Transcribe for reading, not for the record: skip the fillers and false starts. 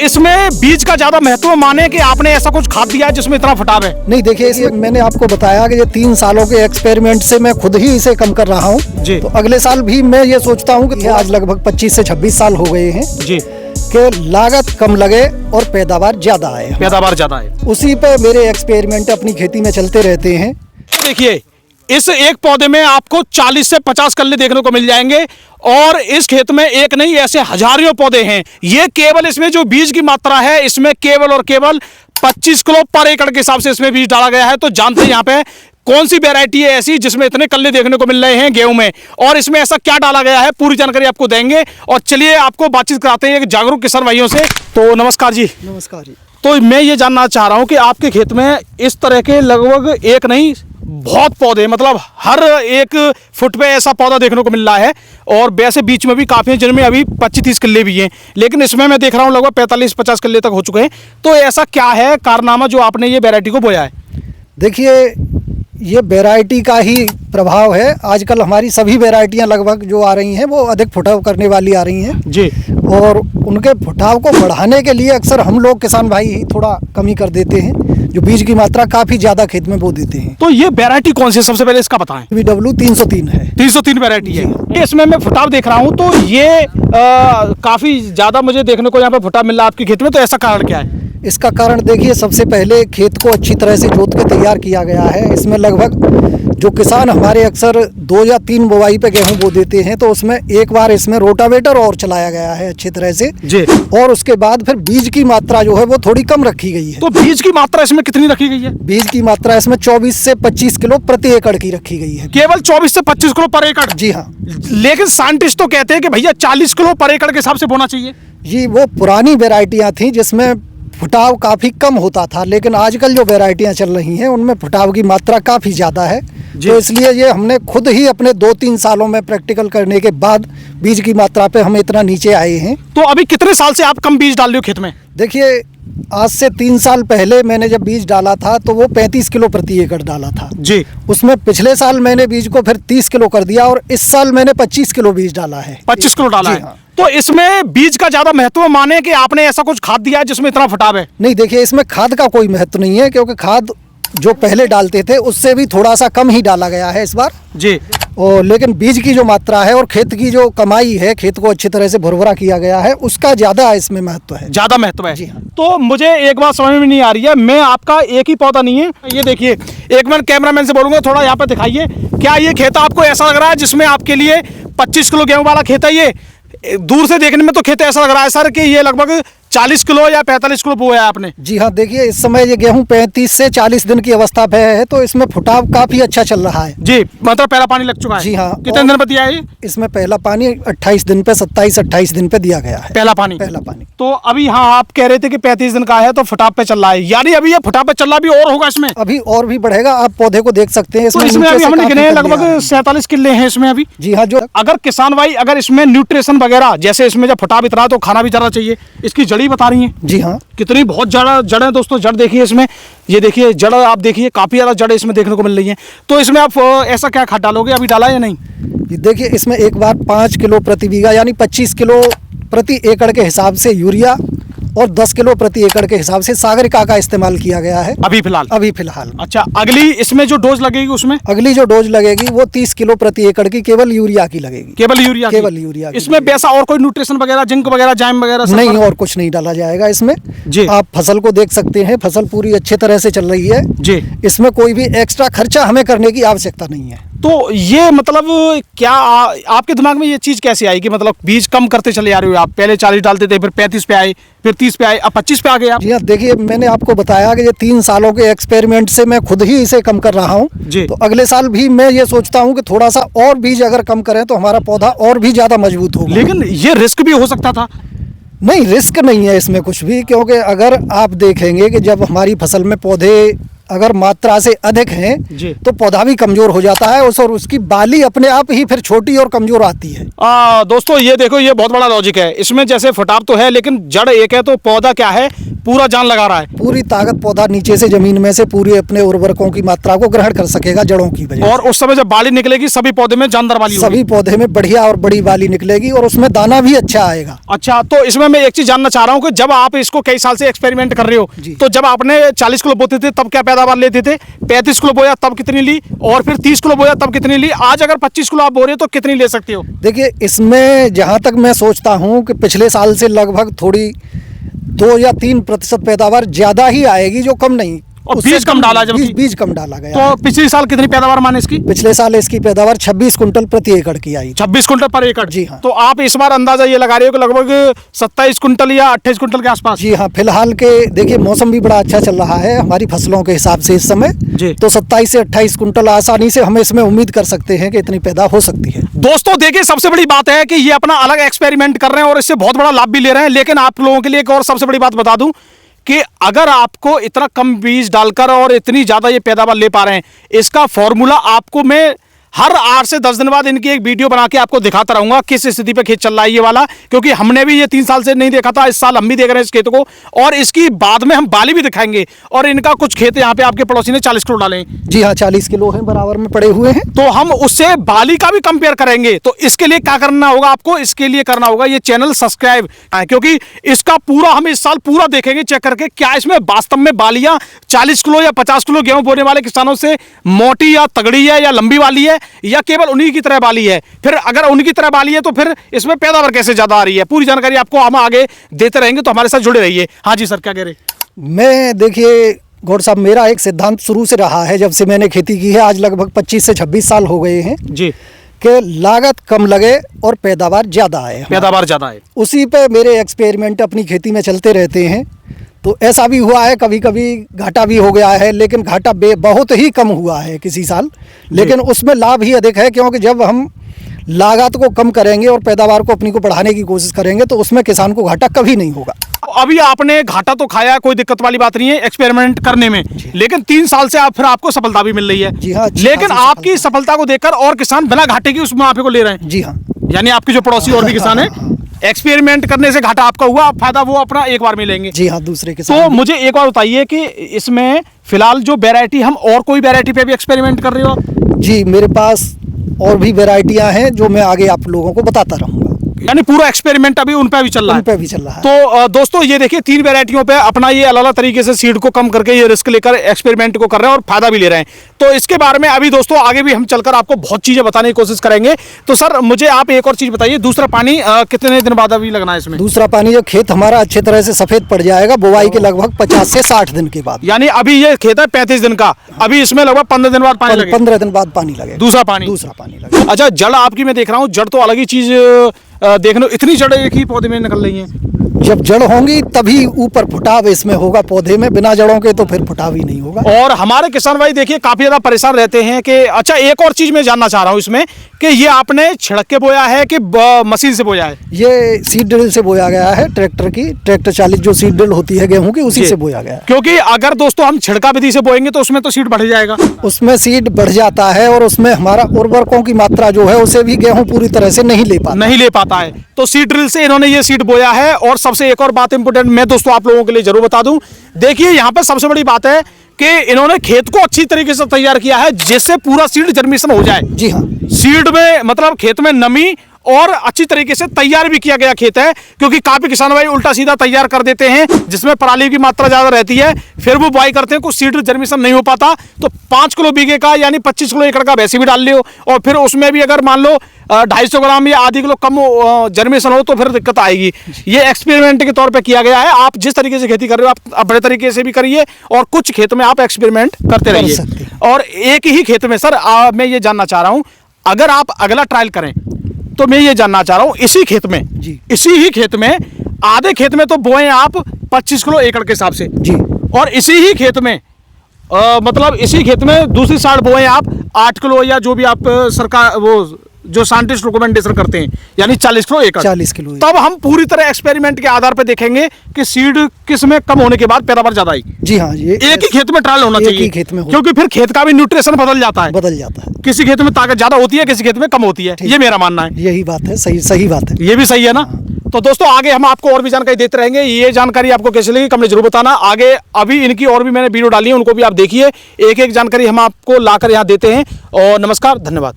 इसमें बीज का ज्यादा महत्व माने कि आपने ऐसा कुछ खाद दिया है जिसमें इतना फटाव है? नहीं, देखिए इसमें मैंने आपको बताया कि ये 3 सालों के एक्सपेरिमेंट से मैं खुद ही इसे कम कर रहा हूँ जी। तो अगले साल भी मैं ये सोचता हूँ कि आज लगभग 25 से 26 साल हो गए हैं जी कि लागत कम लगे और पैदावार ज्यादा आए। पैदावार ज्यादा है, उसी पे मेरे एक्सपेरिमेंट अपनी खेती में चलते रहते हैं। देखिए इस एक पौधे में आपको 40 से 50 कल्ले देखने को मिल जाएंगे और इस खेत में एक नहीं ऐसे हजारों पौधे हैं। ये केवल इसमें जो बीज की मात्रा है इसमें केवल और केवल 25 किलो पर एकड़ के हिसाब से इसमें बीज डाला गया है। तो जानते हैं यहाँ पे कौन सी वैरायटी है ऐसी जिसमें इतने कल्ले देखने को मिल रहे हैं गेहूं में, और इसमें ऐसा क्या डाला गया है, पूरी जानकारी आपको देंगे। और चलिए आपको बातचीत कराते हैं जागरूक किसान भाइयों से। तो नमस्कार जी। नमस्कार जी। तो मैं ये जानना चाह रहा हूँ कि आपके खेत में इस तरह के लगभग एक नहीं बहुत पौधे, मतलब हर एक फुट पे ऐसा पौधा देखने को मिल रहा है, और वैसे बीच में भी काफ़ी हैं जिनमें अभी 25-30 किल्ले भी हैं, लेकिन इसमें मैं देख रहा हूँ लगभग 45-50 किल्ले तक हो चुके हैं। तो ऐसा क्या है कारनामा जो आपने ये वैरायटी को बोया है? देखिए ये वैरायटी का ही प्रभाव है। आजकल हमारी सभी वैरायटियां लगभग जो आ रही हैं वो अधिक फुटाव करने वाली आ रही हैं जी, और उनके फुटाव को बढ़ाने के लिए अक्सर हम लोग किसान भाई ही थोड़ा कमी कर देते हैं, जो बीज की मात्रा काफ़ी ज़्यादा खेत में बो देते हैं। तो ये वैरायटी कौन सी है, सबसे पहले इसका बताएं। VW 303 है। 303 वैरायटी है। इसमें मैं फुटाव देख रहा हूँ तो ये काफ़ी ज़्यादा मुझे देखने को यहाँ पे फुटाव मिल रहा है आपके खेत में, तो ऐसा कारण क्या है? इसका कारण देखिए, सबसे पहले खेत को अच्छी तरह से जोत के तैयार किया गया है। इसमें लगभग जो किसान हमारे अक्सर 2 या 3 बुवाई पे गेहूं बो देते हैं तो उसमें एक बार इसमें रोटावेटर और चलाया गया है अच्छी तरह से जी, और उसके बाद फिर बीज की मात्रा जो है वो थोड़ी कम रखी गई है। तो बीज की मात्रा इसमें कितनी रखी गई है? बीज की मात्रा इसमें 24 से 25 किलो प्रति एकड़ की रखी गई है। केवल 24 से 25 किलो पर एकड़? जी हाँ। लेकिन साइंटिस्ट तो कहते हैं कि भैया 40 किलो पर एकड़ के हिसाब से बोना चाहिए। जी, वो पुरानी वेराइटियाँ थी जिसमें फुटाव काफ़ी कम होता था, लेकिन आजकल जो वेराइटियाँ चल रही हैं उनमें फुटाव की मात्रा काफ़ी ज़्यादा है। तो इसलिए ये हमने खुद ही अपने 2-3 सालों में प्रैक्टिकल करने के बाद बीज की मात्रा पे हम इतना नीचे आए हैं। तो अभी कितने साल से आप कम बीज डाल रहे हो खेत में? देखिए, आज से 3 साल पहले मैंने जब बीज डाला था तो वो 35 किलो प्रति एकड़ डाला था जी। उसमें पिछले साल मैंने बीज को फिर 30 किलो कर दिया और इस साल मैंने 25 किलो बीज डाला है। 25 किलो डाला है। हाँ। तो इसमें बीज का ज्यादा महत्व माने कि आपने ऐसा कुछ खाद दिया है जिसमें इतना फटाव है? नहीं, देखिए इसमें खाद का कोई महत्व नहीं है, क्योंकि खाद जो पहले डालते थे उससे भी थोड़ा सा कम ही डाला गया है इस बार जी। और लेकिन बीज की जो मात्रा है और खेत की जो कमाई है, खेत को अच्छी तरह से भुरभुरा किया गया है, उसका ज्यादा इसमें महत्व है। ज्यादा महत्व है। जी हाँ। तो मुझे एक बात समझ में नहीं आ रही है, मैं आपका एक ही पौधा नहीं है, ये देखिए, एक मिनट कैमरामैन से बोलूंगा थोड़ा यहाँ पे दिखाइए, क्या ये खेत आपको ऐसा लग रहा है जिसमें आपके लिए 25 किलो गेहूं वाला खेत है? ये दूर से देखने में तो खेत ऐसा लग रहा है सर कि ये लगभग 40 किलो या 45 किलो बोया है आपने। जी हाँ, देखिए इस समय ये गेहूं 35 से 40 दिन की अवस्था पे है, तो इसमें फुटाव काफी अच्छा चल रहा है। जी, मतलब पहला पानी लग चुका है? जी हाँ। कितने दिन पे दिया है ये? इसमें पहला पानी 28 दिन पे 27-28 दिन पे दिया गया है। पहला पानी? पहला पानी। तो अभी हाँ, आप कह रहे थे कि 35 दिन का है तो फुटाव पे चल रहा है, यानी अभी ये फुटाव पे चल रहा भी और होगा इसमें? अभी और भी बढ़ेगा, आप पौधे को देख सकते हैं। तो इसमें अभी हमने गिने लगभग 47 किले हैं इसमें अभी। जी हाँ। जो अगर किसान भाई अगर इसमें न्यूट्रिशन वगैरह, जैसे इसमें जब फुटाव इतना तो खाना भी ज्यादा चाहिए, इसकी जड़ी बता रही है? जी हाँ। कितनी बहुत जड़ है दोस्तों, जड़ देखिए इसमें, ये देखिए जड़ आप देखिए काफी ज्यादा जड़ इसमें देखने को मिल रही है। तो इसमें आप ऐसा क्या खाद डालोगे, अभी डाला या नहीं? देखिए इसमें एक बार 5 किलो प्रति बीघा यानी 25 किलो प्रति एकड़ के हिसाब से यूरिया और 10 किलो प्रति एकड़ के हिसाब से सागरिका का इस्तेमाल किया गया है अभी फिलहाल। अच्छा, अगली इसमें जो डोज लगेगी उसमें? अगली जो डोज लगेगी वो 30 किलो प्रति एकड़ की केवल यूरिया की लगेगी। केवल यूरिया की। इसमें वैसा और कोई न्यूट्रिशन वगैरह, जिंक वगैरह, जाइम वगैरह नहीं, और कुछ नहीं डाला जाएगा इसमें जी। आप फसल को देख सकते हैं, फसल पूरी अच्छी तरह से चल रही है जी। इसमें कोई भी एक्स्ट्रा खर्चा हमें करने की आवश्यकता नहीं है। तो ये मतलब क्या आपके दिमाग में ये चीज कैसे आई कि मतलब बीज कम करते चले जा रहे हो आप? पहले 40 डालते थे, फिर 35 पे आए, फिर 30 पे आए, अब 25 पे आ गए आप? जी हाँ, देखिए मैंने आपको बताया कि ये 3 सालों के एक्सपेरिमेंट से मैं खुद ही इसे कम कर रहा हूँ जी। तो अगले साल भी मैं ये सोचता हूँ कि थोड़ा सा और बीज अगर कम करें तो हमारा पौधा और भी ज्यादा मजबूत होगा। लेकिन ये रिस्क भी हो सकता था? नहीं, रिस्क नहीं है इसमें कुछ भी, क्योंकि अगर आप देखेंगे कि जब हमारी फसल में पौधे अगर मात्रा से अधिक जी। हैं तो पौधा भी कमजोर हो जाता है और उसकी बाली अपने आप ही फिर छोटी और कमजोर आती है। दोस्तों ये देखो, ये बहुत बड़ा लॉजिक है इसमें। जैसे फुटाव तो है लेकिन जड़ एक है, तो पौधा क्या है, पूरा जान लगा रहा है। पूरी ताकत पौधा नीचे से जमीन में से पूरी अपने उर्वरकों की मात्रा को ग्रहण कर सकेगा जड़ों की वजह और उस समय जब बाली निकलेगी सभी पौधे में जानदार बाली से। होगी। सभी पौधे में बढ़िया और बड़ी बाली निकलेगी और उसमें दाना भी अच्छा आएगा। अच्छा, तो इसमें मैं एक चीज जानना चाह रहा हूँ कि जब आप इसको कई साल से एक्सपेरिमेंट कर रहे हो, तो जब आपने 40 किलो बोते थे तब क्या पैदावार लेते थे, 35 किलो बोया तब कितनी ली, और फिर 30 किलो बोया तब कितनी ली, आज अगर 25 किलो आप बो रहे हो तो कितनी ले सकते हो? देखिए, इसमें जहाँ तक मैं सोचता हूँ कि पिछले साल से लगभग थोड़ी 2 या 3% पैदावार ज्यादा ही आएगी, जो कम नहीं। और बीज कम डाला, जब बीज कम डाला गया। तो पिछले साल कितनी पैदावार माने इसकी? पिछले साल इसकी पैदावार 26 कुंटल प्रति एकड़ की आई। 26 कुंटल पर एकड़? जी हाँ। तो आप इस बार अंदाजा ये लगा रहे हो कि लगभग 27 कुंटल या 28 कुंटल के आसपास? जी हाँ, फिलहाल के देखिए मौसम भी बड़ा अच्छा चल रहा है हमारी फसलों के हिसाब से इस समय जी। तो 27 से 28 कुंटल आसानी से हम इसमें उम्मीद कर सकते हैं कि इतनी पैदा हो सकती है। दोस्तों देखिए, सबसे बड़ी बात है कि ये अपना अलग एक्सपेरिमेंट कर रहे हैं और इससे बहुत बड़ा लाभ भी ले रहे हैं। लेकिन आप लोगों के लिए एक और सबसे बड़ी बात बता दूं कि अगर आपको इतना कम बीज डालकर और इतनी ज्यादा ये पैदावार ले पा रहे हैं, इसका फॉर्मूला आपको मैं हर 8 से 10 दिन बाद इनकी एक वीडियो बना के आपको दिखाता रहूंगा किस स्थिति पे खेत चल रहा है ये वाला, क्योंकि हमने भी ये 3 साल से नहीं देखा था। इस साल हम भी देख रहे हैं इस खेत को, और इसकी बाद में हम बाली भी दिखाएंगे। और इनका कुछ खेत यहाँ पे आपके पड़ोसी ने 40 किलो डाले हैं। जी हाँ, 40 किलो हैं, बराबर में पड़े हुए हैं। तो हम उससे बाली का भी कंपेयर करेंगे। तो इसके लिए क्या करना होगा आपको? इसके लिए करना होगा ये चैनल सब्सक्राइब, क्योंकि इसका पूरा हम इस साल पूरा देखेंगे चेक करके क्या इसमें वास्तव में बालियां 40 किलो या 50 किलो गेहूं बोने वाले किसानों से मोटी या तगड़ी है या लंबी वाली है, या केवल उन्हीं की तरह बाली है। फिर अगर उनकी तरह बाली है तो फिर इसमें पैदावार कैसे ज्यादा आ रही है? पूरी जानकारी आपको हम आगे देते रहेंगे, तो हमारे साथ जुड़े रहिए। हाँ जी सर, क्या कह रहे? मैं देखिए गौड़ साहब, मेरा एक सिद्धांत शुरू से रहा है, जब से मैंने खेती की है, आज लगभग 25 से 26 साल हो गए हैं जी, कि लागत कम लगे और पैदावार ज्यादा आए। पैदावार ज्यादा है, उसी पे मेरे एक्सपेरिमेंट अपनी खेती में चलते रहते हैं। तो ऐसा भी हुआ है, कभी कभी घाटा भी हो गया है, लेकिन घाटा बहुत ही कम हुआ है किसी साल, लेकिन उसमें लाभ ही अधिक है, क्योंकि जब हम लागत को कम करेंगे और पैदावार को अपनी को बढ़ाने की कोशिश करेंगे तो उसमें किसान को घाटा कभी नहीं होगा। अभी आपने घाटा तो खाया, कोई दिक्कत वाली बात नहीं है एक्सपेरिमेंट करने में, लेकिन 3 साल से फिर आपको सफलता भी मिल रही है। जी हाँ, लेकिन आपकी सफलता को देखकर और किसान बिना घाटे की उस मुनाफे को ले रहे हैं। जी हाँ, यानी आपके जो पड़ोसी और भी किसान है, एक्सपेरिमेंट करने से घाटा आपका हुआ, फायदा वो अपना एक बार में लेंगे। जी हाँ, दूसरे किसान। तो मुझे एक बार बताइए कि इसमें फिलहाल जो वैरायटी, हम और कोई वैरायटी पे भी एक्सपेरिमेंट कर रहे हो? जी, मेरे पास और भी वैरायटियां हैं जो मैं आगे आप लोगों को बताता रहूंगा। यानी पूरा एक्सपेरिमेंट अभी उन पे भी चल रहा है? उन पे भी चल रहा है। तो दोस्तों ये देखिए, 3 वैरायटियों पे अपना ये अलग अलग तरीके से सीड को कम करके ये रिस्क लेकर एक्सपेरिमेंट को कर रहे हैं और फायदा भी ले रहे हैं। तो इसके बारे में अभी दोस्तों आगे भी हम चलकर आपको बहुत चीजें बताने की कोशिश करेंगे। तो सर मुझे आप एक और चीज बताइए, दूसरा पानी कितने दिन बाद अभी लगना है इसमें? दूसरा पानी जब खेत हमारा अच्छे तरह से सफेद पड़ जाएगा, बुवाई के लगभग 50 से 60 दिन के बाद। यानी अभी ये खेत है 35 दिन का, अभी इसमें लगभग 15 दिन बाद पानी लगेगा। 15 दिन बाद पानी लगेगा। दूसरा पानी लगेगा। अच्छा, जड़ आपकी मैं देख रहा हूँ, जड़ तो अलग ही चीज देखने, इतनी जड़ एक ही पौधे में निकल रही हैं। जब जड़ होंगी तभी ऊपर फुटाव इसमें होगा पौधे में, बिना जड़ों के तो फिर फुटाव ही नहीं होगा। और हमारे किसान भाई देखिए काफी ज्यादा परेशान रहते हैं कि अच्छा, एक और चीज मैं जानना चाह रहा हूँ इसमें कि ये आपने छिड़क के बोया है कि मशीन से बोया है? ये सीड ड्रिल से बोया गया है, ट्रैक्टर चालित जो सीड ड्रिल होती है गेहूं की, उसी से बोया गया है। क्योंकि अगर दोस्तों हम छिड़का विधि से बोएंगे तो उसमें तो सीड बढ़ जाएगा। उसमें सीड बढ़ जाता है और उसमें हमारा उर्वरकों की मात्रा जो है उसे भी गेहूं पूरी तरह से नहीं ले पाता है। तो सीड ड्रिल से इन्होंने ये सीड बोया है। और सबसे एक और बात इंपोर्टेंट मैं दोस्तों आप लोगों के लिए जरूर बता दूं, देखिए यहाँ पे सबसे बड़ी बात है कि इन्होंने खेत को अच्छी तरीके से तैयार किया है जिससे पूरा सीड जर्मिनेशन हो जाए। जी हाँ, सीड में मतलब खेत में नमी और अच्छी तरीके से तैयार भी किया गया खेत है, क्योंकि काफी किसान भाई उल्टा सीधा तैयार कर देते हैं जिसमें पराली की मात्रा ज्यादा रहती है, फिर वो बुआई करते हैं, कुछ सीड जर्मिनेशन नहीं हो पाता। तो 5 किलो बीघे का यानी 25 किलो एकड़ का वैसे भी डाल लियो, और फिर उसमें भी अगर मान लो 250 ग्राम या आधी किलो कम जर्मिनेशन हो तो फिर दिक्कत आएगी। ये एक्सपेरिमेंट के तौर पे किया गया है। आप जिस तरीके से खेती कर रहे हो आप बड़े तरीके से भी करिए, और कुछ खेत में आप एक्सपेरिमेंट करते रहिए। और एक ही खेत में सर मैं ये जानना चाह रहा हूँ, अगर आप अगला ट्रायल करें तो मैं ये जानना चाह रहा हूँ, इसी खेत में जी, इसी ही खेत में आधे खेत में तो बोए आप 25 किलो एकड़ के हिसाब से जी, और इसी ही खेत में मतलब इसी खेत में दूसरी साइड बोए आप 8 किलो या जो भी आप सरकार वो जो साइंटिस्ट रिकमेंडेशन करते हैं, यानी 40 किलो एकड़। 40 किलो। तब हम पूरी तरह एक्सपेरिमेंट के आधार पर देखेंगे कि सीड किस में कम होने के बाद पैदावार ज्यादा आई। जी हाँ, ये एक ही खेत में ट्रायल होना चाहिए, एक ही खेत में हो, क्योंकि फिर खेत का भी न्यूट्रिशन बदल जाता है। बदल जाता है। किसी खेत में ताकत ज्यादा होती है, किसी खेत में कम होती है, ये मेरा मानना है। यही बात है, सही सही बात है। ये भी सही है ना। तो दोस्तों आगे हम आपको और भी जानकारी देते रहेंगे। ये जानकारी आपको कैसी लगी कमेंट जरूर बताना। आगे अभी इनकी और भी मैंने वीडियो डाली है, उनको भी आप देखिए। एक एक जानकारी हम आपको लाकर यहाँ देते हैं। और नमस्कार, धन्यवाद।